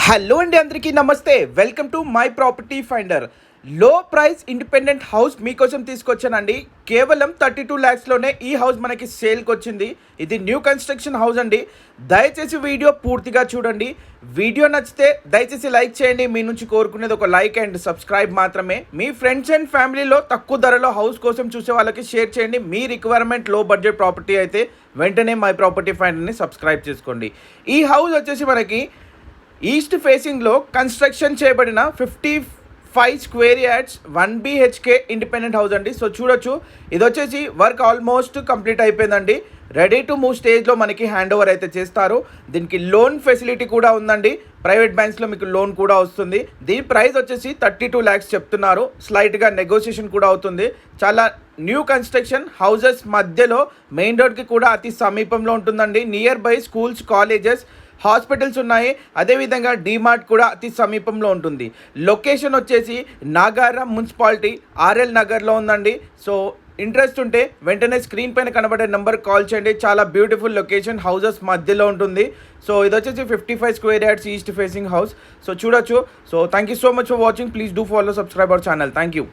Hello అండి, అందరికీ నమస్తే. Welcome to my property finder. లో ప్రైస్ ఇండిపెండెంట్ హౌస్ మీకోసం తీసుకొచ్చానండి. కేవలం 32 lakhsలోనే ఈ హౌస్ మనకి సేల్కి వచ్చింది. ఇది న్యూ కన్స్ట్రక్షన్ హౌస్ అండి. దయచేసి వీడియో పూర్తిగా చూడండి. వీడియో నచ్చితే దయచేసి లైక్ చేయండి. మీ నుంచి కోరుకునేది ఒక లైక్ అండ్ సబ్స్క్రైబ్ మాత్రమే. మీ ఫ్రెండ్స్ అండ్ ఫ్యామిలీలో తక్కువ ధరలో హౌస్ కోసం చూసే వాళ్ళకి షేర్ చేయండి. మీ రిక్వైర్మెంట్ లో బడ్జెట్ ప్రాపర్టీ అయితే వెంటనే మై ప్రాపర్టీ ఫైండర్ని సబ్స్క్రైబ్ చేసుకోండి. ఈ హౌస్ వచ్చేసి మనకి ఈస్ట్ ఫేసింగ్లో కన్స్ట్రక్షన్ చేయబడిన 55 square yards 1 BHK independent house అండి. సో చూడొచ్చు, ఇది వచ్చేసి వర్క్ ఆల్మోస్ట్ కంప్లీట్ అయిపోయిందండి. రెడీ టు మూవ్ స్టేజ్లో మనకి హ్యాండ్ ఓవర్ అయితే చేస్తారు. దీనికి లోన్ ఫెసిలిటీ కూడా ఉందండి. ప్రైవేట్ బ్యాంక్స్లో మీకు లోన్ కూడా వస్తుంది. దీని ప్రైస్ వచ్చేసి 32 lakhs చెప్తున్నారు. స్లైట్గా నెగోషియేషన్ కూడా అవుతుంది. చాలా న్యూ కన్స్ట్రక్షన్ హౌసెస్ మధ్యలో మెయిన్ రోడ్కి కూడా అతి సమీపంలో ఉంటుందండి. Near by schools, colleges, hospitals ఉన్నాయి. అదేవిధంగా డీమార్ట్ కూడా అతి సమీపంలో ఉంటుంది. లొకేషన్ వచ్చేసి నాగారం మున్సిపాలిటీ RL నగర్లో ఉందండి. సో ఇంట్రెస్ట్ ఉంటే వెంటనే స్క్రీన్ పైన కనబడే నెంబర్ కాల్ చేయండి. చాలా బ్యూటిఫుల్ లొకేషన్, హౌసెస్ మధ్యలో ఉంటుంది. సో ఇది వచ్చేసి 55 square yards east facing house. So చూడొచ్చు. So thank you so much for watching. Please do follow, subscribe our channel. Thank you.